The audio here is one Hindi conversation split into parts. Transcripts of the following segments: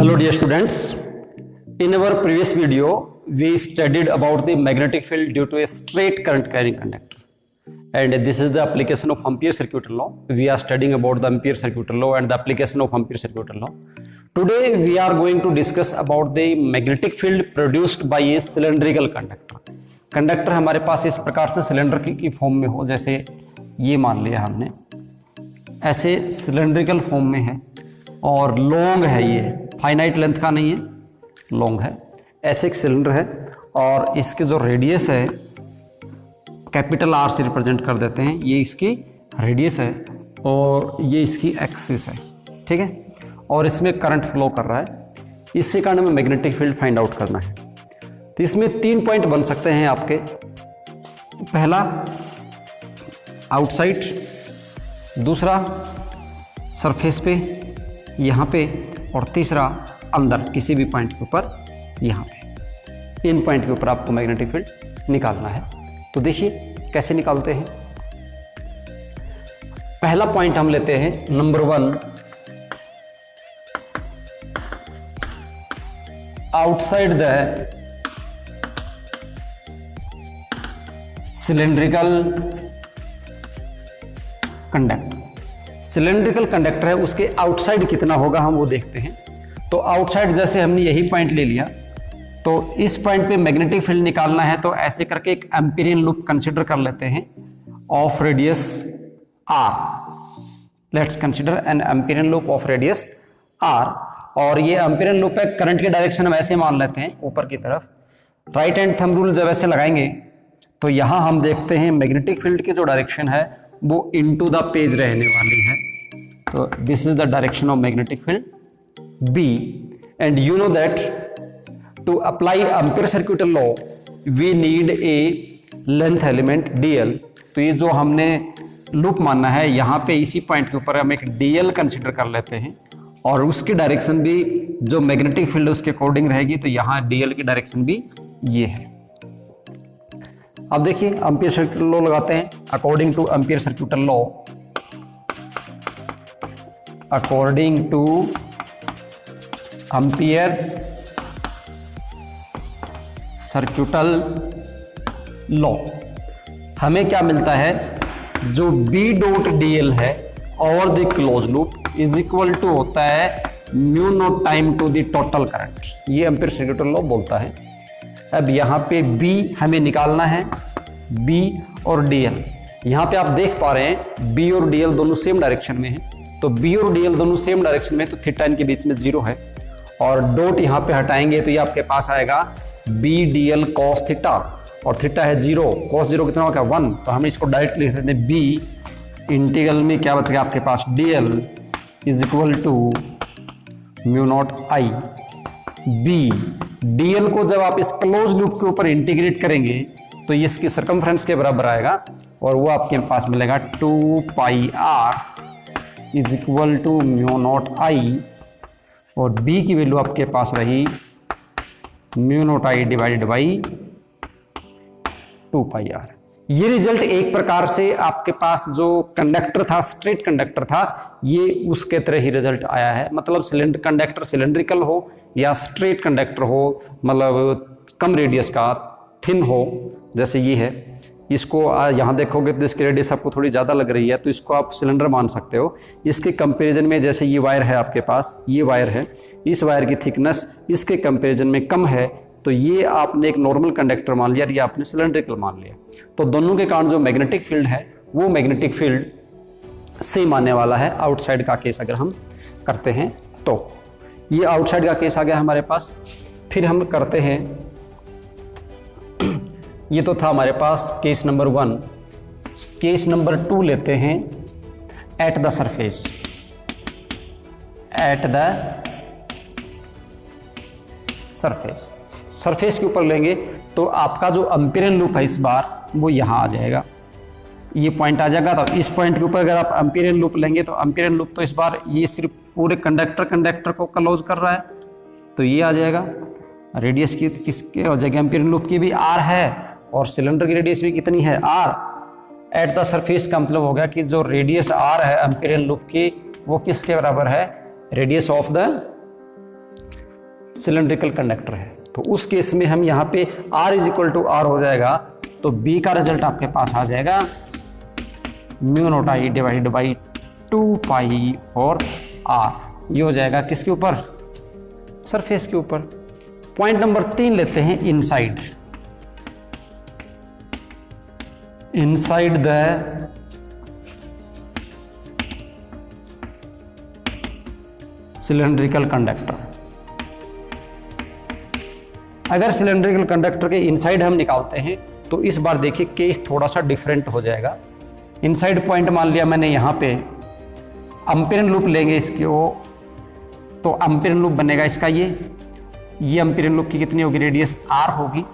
Hello dear students, in our previous video we studied about the magnetic field due to a straight current carrying conductor, and this is the application of Ampere circuit law. We are studying about the Ampere circuit law and the application of Ampere circuit law. Today we are going to discuss about the magnetic field produced by a cylindrical conductor. Conductor हमारे पास इस प्रकार से सिलेंडर की फॉर्म में हो, जैसे ये मान लिया हमने, ऐसे सिलेंड्रिकल फॉर्म में है और लॉन्ग है, ये फाइनाइट लेंथ का नहीं है, लॉन्ग है। ऐसे एक सिलेंडर है और इसके जो रेडियस है कैपिटल आर से रिप्रेजेंट कर देते हैं, ये इसकी रेडियस है और ये इसकी एक्सिस है, ठीक है। और इसमें करंट फ्लो कर रहा है, इससे कारण हमें मैग्नेटिक फील्ड फाइंड आउट करना है। तो इसमें 3 पॉइंट बन सकते हैं आपके। पहला आउटसाइड, दूसरा सरफेस पे यहाँ पे, और तीसरा अंदर किसी भी पॉइंट के ऊपर यहाँ पे। इन पॉइंट के ऊपर आपको मैग्नेटिक फील्ड निकालना है। तो देखिए कैसे निकालते हैं। पहला पॉइंट हम लेते हैं number 1, outside the cylindrical conductor. Cylindrical conductor है, उसके आउटसाइड कितना होगा हम वो देखते हैं। तो आउटसाइड जैसे हमने यही पॉइंट ले लिया, तो इस पॉइंट पे मैग्नेटिक फील्ड निकालना है, तो ऐसे करके एक एम्पीरियन लूप कंसीडर कर लेते हैं of radius R. Let's consider an Amperian loop of radius R. और ये एम्पीरियन लूप है, करंट की डायरेक्शन हम ऐसे मान लेते हैं ऊपर की तरफ। राइट हैंड थंब रूल जब ऐसे लगाएंगे तो यहां हम देखते हैं मैग्नेटिक फील्ड की जो डायरेक्शन है वो इनटू द पेज रहने वाली है। तो this is the direction of magnetic field B. And you know that to apply Ampere circuit law we need a length element DL. तो ये जो हमने लूप मानना है, यहाँ पे इसी पॉइंट के ऊपर हम एक डीएल कंसिडर कर लेते हैं और उसकी डायरेक्शन भी जो मैग्नेटिक फील्ड उसके अकॉर्डिंग रहेगी। तो यहाँ डीएल की डायरेक्शन भी ये है। अब देखिए एम्पीयर सर्किट लॉ लगाते हैं। According to Ampere circuit law, according to Ampere circuital law हमें क्या मिलता है, जो बी डॉट डीएल है over the close loop is equal to होता है mu naught time to the total current. ये एम्पीयर सर्किट लॉ बोलता है। अब यहाँ पे B हमें निकालना है, B और DL। यहाँ पे आप देख पा रहे हैं B और DL दोनों सेम डायरेक्शन में हैं। तो B और DL दोनों सेम डायरेक्शन में, तो थीटा इनके बीच में 0 है और डॉट यहाँ पे हटाएंगे तो ये आपके पास आएगा B DL cos थीटा, और थीटा है 0, cos 0 कितना होगा 1। तो हम इसको डायरेक्ट लिख देते हैं B इंटीग्रल में क्या बचेगा आपके पास, DL is equal to mu naught I B. DL को जब आप इस क्लोज लूप के ऊपर इंटीग्रेट करेंगे तो ये इसकी सरकमफ्रेंस के बराबर आएगा और वो आपके पास मिलेगा 2 pi r is equal to mu naught I, और बी की वैल्यू आपके पास रही mu naught I divided by 2 pi r. ये रिजल्ट एक प्रकार से आपके पास जो कंडक्टर था, स्ट्रेट कंडक्टर था, ये उसके तरह ही रिजल्ट आया है। मतलब कंडक्टर सिलेंड्रिकल हो या स्ट्रेट कंडक्टर हो, मतलब कम रेडियस का, थिन हो, जैसे ये है। इसको यहाँ देखोगे तो इसकी रेडियस आपको थोड़ी ज़्यादा लग रही है, तो इसको आप सिलेंडर मान सकते हो। इसके कंपैरिजन में जैसे ये वायर है आपके पास, ये वायर है, इस वायर की थिकनेस इसके कंपैरिजन में कम है, तो ये आपने एक नॉर्मल कंडक्टर मान लिया और ये आपने सिलेंड्रिकल मान लिया। तो दोनों के कारण जो मैग्नेटिक फील्ड है वो मैग्नेटिक फील्ड सेम आने वाला है। आउटसाइड का केस अगर हम करते हैं तो ये आउटसाइड का केस आ गया हमारे पास। फिर हम करते हैं, ये तो था हमारे पास केस नंबर 1। केस नंबर 2 लेते हैं at the surface. At the surface, surface के ऊपर लेंगे तो आपका जो एम्पीरियन लूप है इस बार वो यहाँ आ जाएगा, ये पॉइंट आ जाएगा। तो इस पॉइंट के ऊपर अगर आप एम्पीरियन लूप लेंगे तो एम्पीरियन लूप तो इस बार ये सिर्फ पूरे कंडक्टर को क्लोज कर रहा है, तो ये आ जाएगा। रेडियस की किसके हो जाएगा, एम्पीरियन लूप की भी R है और सिलेंडर की रेडियस भी कितनी है R। एट द सरफेस का मतलब हो गया कि जो रेडियस R है एम्पीरियन लूप की वो किसके बराबर है, radius of the cylindrical conductor है। तो उस केस में हम यहाँ पे R is equal to R हो जाएगा, तो B का रिजल्ट आपके पास आ जाएगा mu naught I divided by 2 पाई और R। ये हो जाएगा किसके ऊपर? सरफेस के ऊपर। पॉइंट नंबर 3 लेते हैं, inside. Inside the cylindrical conductor. अगर सिलेंड्रिकल कंडक्टर के इनसाइड हम निकालते हैं तो इस बार देखिए केस थोड़ा सा डिफरेंट हो जाएगा। इनसाइड पॉइंट मान लिया मैंने यहाँ पे, एम्पिरियन लूप लेंगे इसके वो, तो एम्पिरियन लूप बनेगा इसका ये एम्पिरियन लूप की कितनी होगी? रेडियस R होगी।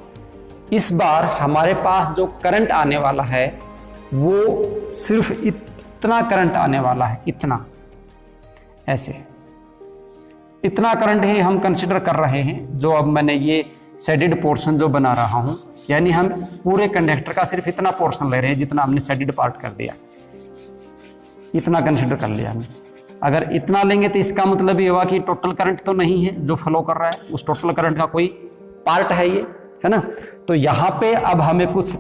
इस बार हमारे पास जो करंट आने वाला है वो सिर्फ इतना करंट आने वाला है, इतना, ऐसे इतना करंट ही हम कंसिडर कर रहे हैं। जो अब मैंने ये शेडेड पोर्शन जो बना रहा हूं, यानी हम पूरे कंडक्टर का सिर्फ इतना पोर्शन ले रहे हैं जितना हमने शेडेड पार्ट कर दिया, इतना कंसिडर कर लिया हमने। अगर इतना लेंगे तो इसका मतलब ये हुआ कि टोटल करंट तो नहीं है जो फ्लो कर रहा है, उस टोटल करंट का कोई पार्ट है ये, है ना। तो यहाँ पे अब हमें कुछ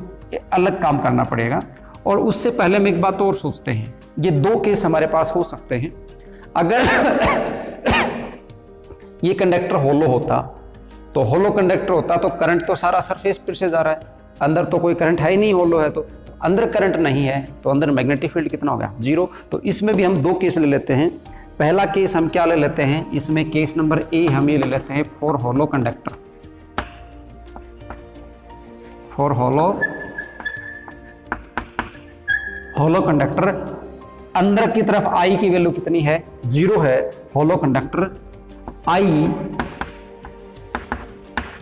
अलग काम करना पड़ेगा। और उससे पहले हम एक बात और सोचते हैं, ये 2 केस हमारे पास हो सकते हैं। अगर ये कंडक्टर होलो होता, तो होलो कंडक्टर होता तो करंट तो सारा सरफेस पर से जा रहा है, अंदर तो कोई करंट है ही नहीं, होलो है तो अंदर करंट नहीं है, तो अंदर मैग्नेटिक फील्ड कितना हो गया? 0। तो इसमें भी हम 2 केस ले लेते हैं। पहला केस हम क्या ले लेते हैं, इसमें केस नंबर A हम ये ले लेते हैं for hollow conductor. For hollow conductor अंदर की तरफ I की वैल्यू कितनी है? 0 है। Hollow conductor I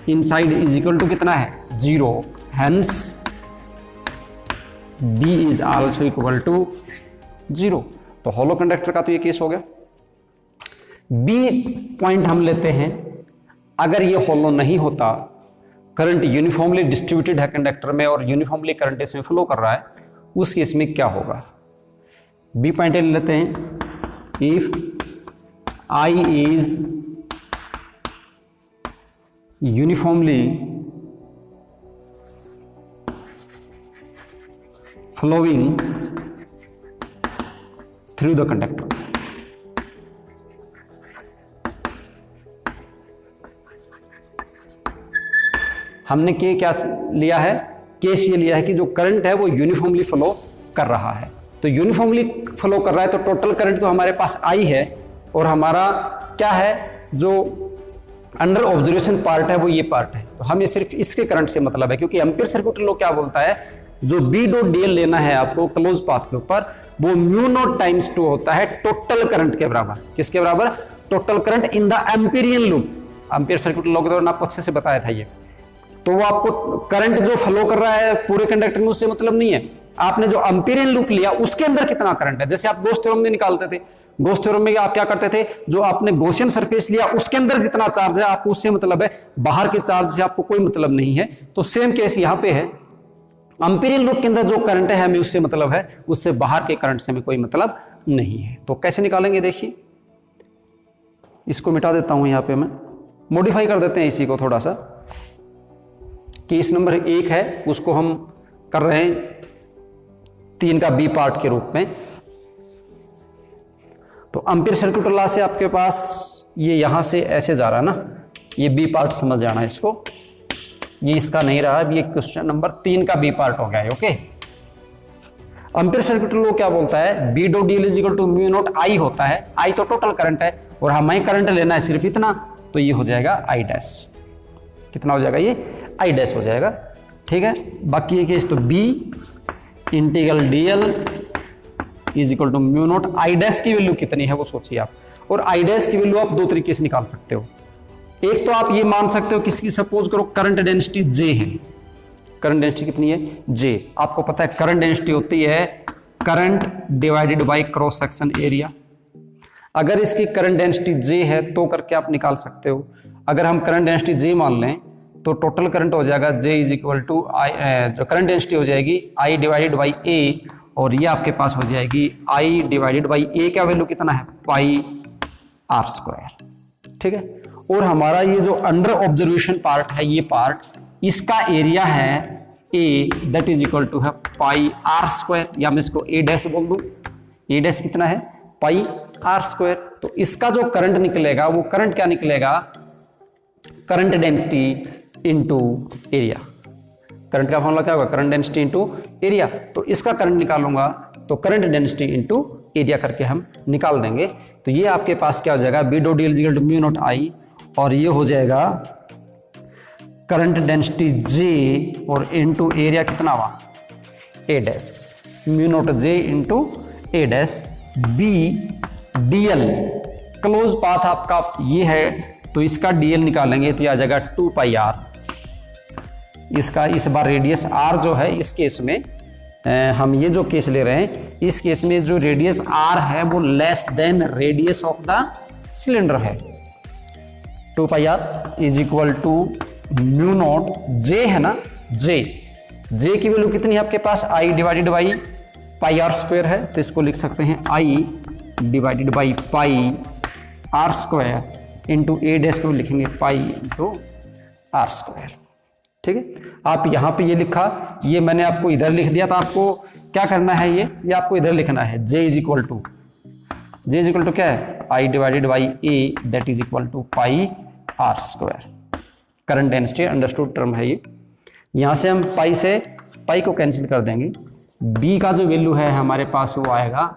inside is equal to कितना है? 0। Hence B is also equal to 0। तो होलो कंडक्टर का तो ये केस हो गया। B पॉइंट हम लेते हैं, अगर ये होलो नहीं होता, करंट यूनिफॉर्मली डिस्ट्रीब्यूटेड है कंडक्टर में और यूनिफॉर्मली करंट इसमें फ्लो कर रहा है, उस केस में क्या होगा? B पॉइंट ले लेते हैं, if I is uniformly flowing through the conductor। हमने क्या लिया है? केस ये लिया है कि जो करंट है वो यूनिफॉर्मली फ्लो कर रहा है। तो यूनिफॉर्मली फ्लो कर रहा है तो टोटल करंट तो हमारे पास I है, और हमारा क्या है, जो अंडर ऑब्जर्वेशन पार्ट है वो ये पार्ट है। तो हमें सिर्फ इसके करंट से मतलब है, क्योंकि एम्पीयर सर्किट लॉ क्या बोलता है, जो B डॉट DL लेना है आपको क्लोज पाथ के ऊपर, वो म्यू नॉट टाइम्स 2 होता है टोटल करंट के बराबर। किसके बराबर? Total current in the Amperian loop. Ampere circuit law के दौरान आपको अच्छे से बताया था ये। तो वो आपको करंट जो फ्लो कर रहा है पूरे कंडक्टर में उससे मतलब नहीं है, आपने जो एम्पीरियन लूप लिया उसके अंदर कितना करंट है। जैसे आप गॉस थ्योरम में निकालते थे, गॉस थ्योरम में आप क्या करते थे, जो आपने गॉसियन सरफेस लिया उसके अंदर जितना चार्ज है आपको उससे मतलब है, बाहर के चार्ज से आपको कोई मतलब नहीं है। तो सेम केस यहां पे है, एम्पीरियन लूप के अंदर जो करंट है हमें उससे मतलब है, उससे बाहर के करंट से हमें कोई मतलब नहीं है। तो कैसे निकालेंगे देखिए, इसको मिटा देता हूं, यहां पे मैं मॉडिफाई कर देते हैं इसी को थोड़ा सा। केस नंबर 1 है उसको हम कर रहे हैं 3 का B पार्ट के रूप में। तो एम्पीयर सर्किट लॉ से आपके पास ये यहां से ऐसे जा रहा है ना, ये B पार्ट समझ जाना है इसको, ये इसका नहीं रहा, ये क्वेश्चन नंबर 3 का B पार्ट हो गया है। ओके, एम्पीयर सर्किट लॉ क्या बोलता है, B dot DL is equal to mu naught I होता है। I तो टोटल करंट है और हमें करंट लेना है सिर्फ इतना, तो ये हो जाएगा I डैश। कितना हो जाएगा? ये I डैश हो जाएगा। ठीक है, बाकी ये केस तो B integral DL is equal to mu naught I dash की वैल्यू कितनी है वो सोचिए आप। और I डैश की वैल्यू आप 2 तरीके से निकाल सकते हो। एक तो आप ये मान सकते हो किसकी, सपोज करो करंट डेंसिटी J है। करंट डेंसिटी कितनी है? J। आपको पता है करंट डेंसिटी होती है current divided by cross section area. अगर इसकी करंट डेंसिटी J है तो करके आप निकाल सकते हो। अगर हम करंट डेंसिटी J मान लें तो टोटल करंट हो जाएगा J is equal to I, जो करंट डेंसिटी हो जाएगी I डिवाइडेड बाई A, और ये आपके पास हो जाएगी I डिवाइडेड बाई A का वैल्यू कितना है? पाई R स्क्वायर। ठीक है। और हमारा ये जो अंडर ऑब्जर्वेशन पार्ट है, ये पार्ट, इसका एरिया है ए, दैट इज इक्वल टू है पाई आर स्क्वायर, या मैं इसको ए डैश बोल दूं। ए डैश कितना है? पाई आर स्क्वायर। तो इसका जो करंट निकलेगा वो करंट क्या निकलेगा? Current density into area. Current का फॉर्मूला क्या होगा? Current density into area. तो इसका करंट निकालूंगा तो करंट डेंसिटी इनटू एरिया करके हम निकाल देंगे। तो ये आपके पास क्या हो जाएगा? B dot d l equal to mu naught I, और ये हो जाएगा करंट डेंसिटी जे और इनटू एरिया कितना हुआ? A dash, mu naught J into A dash B d l. Close path आपका ये है, तो इसका डीएल निकालेंगे तो यह आ जाएगा 2 पाई आर। इसका इस बार रेडियस आर जो है, इस केस में हम ये जो केस ले रहे हैं, इस केस में जो रेडियस आर है वो less than radius of the cylinder है। 2 pi r is equal to mu naught J है ना, जे की वैल्यू कितनी है आपके पास? I divided by pi are square है, तो इसको लिख सकते हैं I divided by pi are square into A dash को लिखेंगे पाई इंटू आर स्क्वायर। ठीक है, आप यहाँ पे ये लिखा, ये मैंने आपको इधर लिख दिया, तो आपको क्या करना है? ये आपको इधर लिखना है। जे इज इक्वल टू क्या है? I divided by A that is equal to pi are square. Current density understood term है ये। यहाँ से हम पाई से पाई को कैंसिल कर देंगे। बी का जो वैल्यू है हमारे पास वो आएगा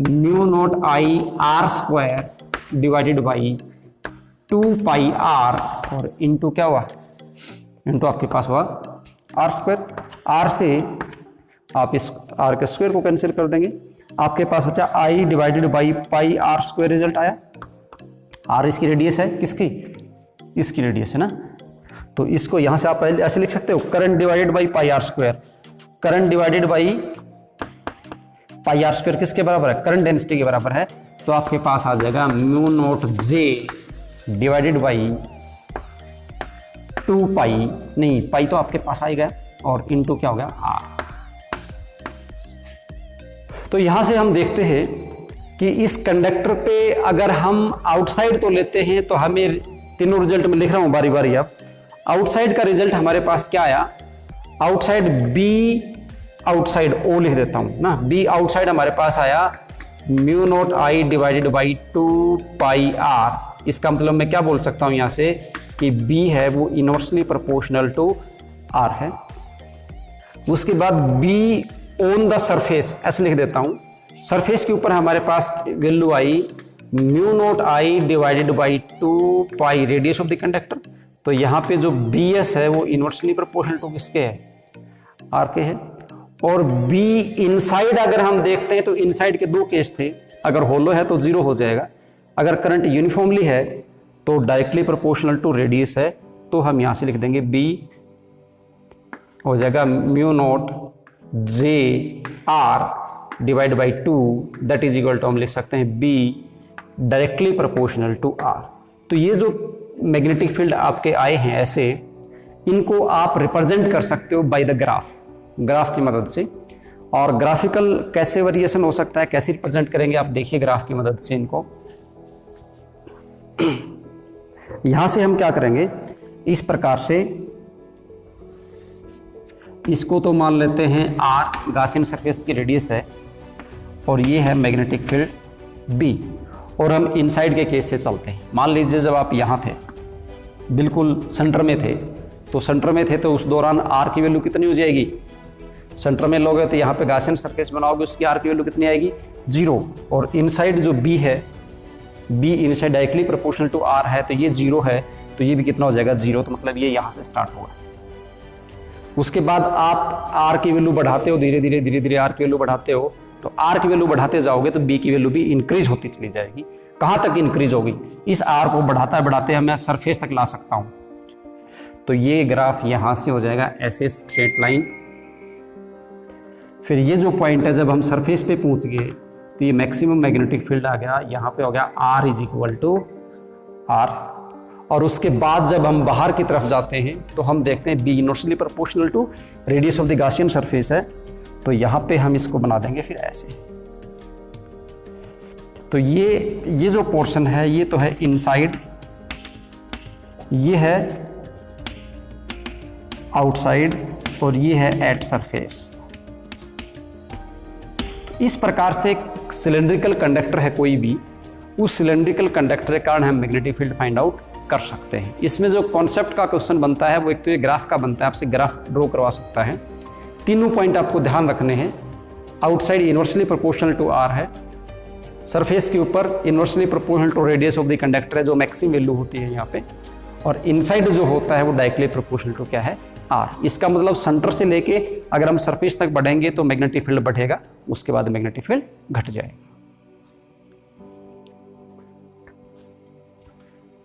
mu naught I R square divided by 2 pi R, और इनटू क्या हुआ? इनटू आपके पास हुआ आर स्क्वायर। आर से आप इस आर के स्क्वायर को कैंसिल कर देंगे, आपके पास बचा I divided by pi are square result आया। आर इसकी रेडियस है, किसकी? इसकी रेडियस है ना। तो इसको यहां से आप पहले ऐसे लिख सकते हो, current divided by pi are square. Current divided by pi are square किसके बराबर है? करंट डेंसिटी के बराबर है। तो आपके पास आ जाएगा mu naught J divided by 2 पाई, नहीं पाई तो आपके पास आएगा, और इनटू क्या हो गया? आर। तो यहां से हम देखते हैं कि इस कंडक्टर पे अगर हम आउटसाइड तो लेते हैं, तो हमें तीनों रिजल्ट में लिख रहा हूं बारी बारी। अब आउटसाइड का रिजल्ट हमारे पास क्या आया? आउटसाइड बी आउटसाइड ओ लिख देता हूं ना। बी आउटसाइड हमारे पास आया mu naught I divided by 2 pi R. इसका मतलब मैं क्या बोल सकता हूं यहां से कि बी है वो इनवर्सली प्रोपोर्शनल टू आर है। उसके बाद बी ऑन द सरफेस ऐसे लिख देता हूं। सरफेस के ऊपर हमारे पास value I mu naught I divided by 2 pi radius of the conductor. तो यहाँ पे जो बी एस है वो इनवर्सली प्रोपोर्शनल टू किसके है? आर के है। और बी इनसाइड अगर हम देखते हैं तो इनसाइड के 2 केस थे। अगर होलो है तो 0 हो जाएगा, अगर करंट यूनिफॉर्मली है तो डायरेक्टली प्रोपोर्शनल टू रेडियस है, तो हम यहाँ से लिख देंगे बी हो जाएगा mu naught J R divide by 2 that is equal to हम लिख सकते हैं B directly proportional to R. तो ये जो मैग्नेटिक फील्ड आपके आए हैं ऐसे, इनको आप रिप्रेजेंट कर सकते हो बाय द ग्राफ की मदद से। और ग्राफिकल कैसे वेरिएशन हो सकता है, कैसे रिप्रेजेंट करेंगे आप देखिए ग्राफ की मदद से इनको। यहां से हम क्या करेंगे, इस प्रकार से इसको तो मान लेते हैं आर गॉसियन सरफेस की रेडियस है, और ये है मैग्नेटिक फील्ड बी। और हम इनसाइड के केस से चलते हैं। मान लीजिए जब आप यहाँ थे, बिल्कुल सेंटर में थे, तो उस दौरान आर की वैल्यू कितनी हो जाएगी? सेंटर में लोगे तो यहाँ पे गॉसियन सरफेस बनाओगे, उसकी आर की वैल्यू कितनी आएगी? 0। और इनसाइड जो बी है, B inside directly proportional to R है, तो ये 0 है, तो ये भी कितना हो जाएगा? 0। तो मतलब ये यहाँ से स्टार्ट होगा। उसके बाद आप आर की वैल्यू बढ़ाते हो, धीरे धीरे आर की वैल्यू बढ़ाते हो, तो आर की वैल्यू बढ़ाते जाओगे तो बी की वैल्यू भी इंक्रीज होती चली जाएगी। कहाँ तक इंक्रीज होगी? इस आर को बढ़ाते मैं सरफेस तक ला सकता हूँ। तो ये ग्राफ यहाँ से हो जाएगा ऐसे स्ट्रेट लाइन। फिर ये जो पॉइंट है, जब हम सरफेस पे पहुँच गए तो ये मैक्सिमम मैग्नेटिक फील्ड आ गया, यहाँ पे हो गया R is equal to R. और उसके बाद जब हम बाहर की तरफ जाते हैं तो हम देखते हैं B inversely proportional to radius of the Gaussian surface है, तो यहाँ पे हम इसको बना देंगे फिर ऐसे। तो ये जो पोर्शन है ये तो है इनसाइड ये है आउटसाइड और ये है एट सरफेस। तो इस प्रकार से एक सिलेंड्रिकल कंडक्टर है कोई भी, उस सिलेंड्रिकल कंडक्टर के कारण हम मैग्नेटिक फील्ड फाइंड आउट कर सकते हैं। इसमें जो कॉन्सेप्ट का क्वेश्चन बनता है वो एक तो ये ग्राफ का बनता है, आपसे ग्राफ ड्रॉ करवा सकता है। तीनों पॉइंट आपको ध्यान रखने हैं। Outside inversely proportional to R है, सरफेस के ऊपर inversely proportional to radius of the conductor है जो मैक्सिमम वैल्यू होती है यहाँ पे, और इनसाइड जो होता है वो डायरेक्टली प्रोपोर्शनल टू क्या है, आर। इसका मतलब सेंटर से लेके अगर हम सरफेस तक बढ़ेंगे तो मैग्नेटिक फील्ड बढ़ेगा, उसके बाद मैग्नेटिक फील्ड घट जाएगा।